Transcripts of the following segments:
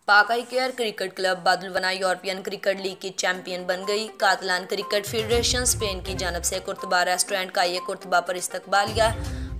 पाक I care cricket club Badalona European cricket league की champion बन गई। कातलान क्रिकेट फेडरेशन स्पेन की जानब से कुर्तबा रेस्टोरेंट का ये कुर्तबा पर इस्तकबालिया।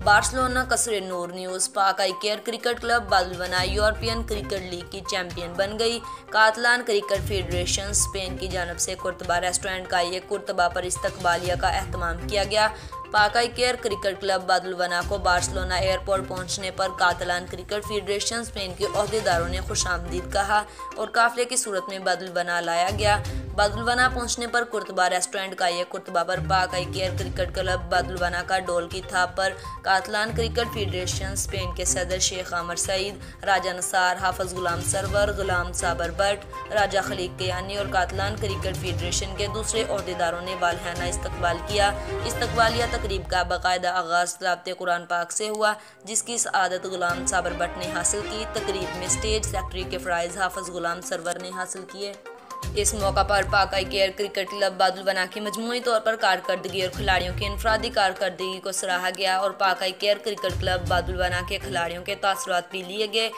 Barcelona कसरे Noor news. Pak I care cricket club Badalona European cricket league की चैंपियन बन गई। कातलान क्रिकेट फेडरेशन स्पेन की जानब से कुर्तबा रेस्टोरेंट का ये कुर्तबा पर इस्तकबालिया का एहतमाम किया गया। पाक आई केयर क्रिकेट क्लब बादुलवना को बार्सिलोना एयरपोर्ट पहुंचने पर कातलान क्रिकेट फेडरेशन स्पेन के ओहदेदारों ने खुशामदीद कहा और काफिले की सूरत में बादुलवना लाया गया। बादुलवना पहुंचने पर कुर्तबा रेस्टोरेंट का यह कुर्तबा पर पाक आई केयर क्रिकेट क्लब बादुलवना का डोल की थाप पर कातलान क्रिकेट फेडरेशन स्पेन के सदर शेख आमर सईद, राजा नसार, हाफिज गुलाम सरवर, गुलाम साबर बट, राजा खलीक कियानी और कातलान क्रिकेट फेडरेशन के दूसरे ओहदेदारों ने वालहाना इस्तकबाल किया। इस्तकबालिया तकरीब का बाकायदा आगाज़ तिलावत कुरान पाक से हुआ, जिसकी सआदत गुलाम साबर बट ने हासिल की। तकरीब में स्टेज सेक्रेटरी के फ़राइज़ हाफिज गुलाम सरवर ने हासिल किए। इस मौका पर पाक आई केयर क्रिकेट क्लब बादुलवना की मजमूई तौर पर कारकर्दगी और खिलाड़ियों की इनफरादी कारकर्दगी को सराहा गया और पाक आई केयर क्रिकेट क्लब बादुलवना के खिलाड़ियों के तासुरात भी लिए गए।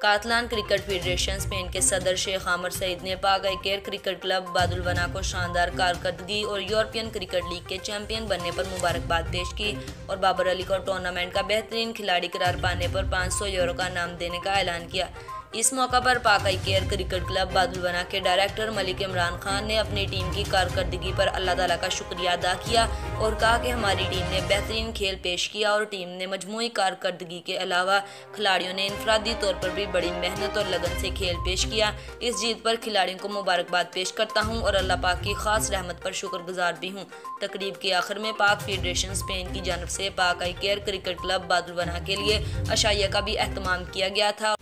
कातलान क्रिकेट फेडरेशन स्पेन के सदर शेख आमर सईद ने पाक आई केयर क्रिकेट क्लब बादुलवना को शानदार कारकर्दगी और यूरोपियन क्रिकेट लीग के चैंपियन बनने पर मुबारकबाद पेश की और बाबर अली को टूर्नामेंट का बेहतरीन खिलाड़ी करार पाने पर 500 यूरो का इनाम देने का ऐलान किया। इस मौका पर पाक आई केयर क्रिकेट क्लब बादुलवना के डायरेक्टर मलिक इमरान खान ने अपनी टीम की कारकर्दगी पर अल्लाह ताला का शुक्रिया अदा किया और कहा कि हमारी टीम ने बेहतरीन खेल पेश किया और टीम ने मजमूई कारकर्दगी के अलावा खिलाड़ियों ने इनफरादी तौर पर भी बड़ी मेहनत और लगन से खेल पेश किया। इस जीत पर खिलाड़ियों को मुबारकबाद पेश करता हूँ और अल्लाह पाक की खास रहमत पर शुक्रगुजार भी हूँ। तकरीब के आखिर में पाक फेडरेशन स्पेन की जानब से पाक आई केयर क्रिकेट क्लब बादुलवना के लिए अशाइया का भी एहतमाम किया गया था।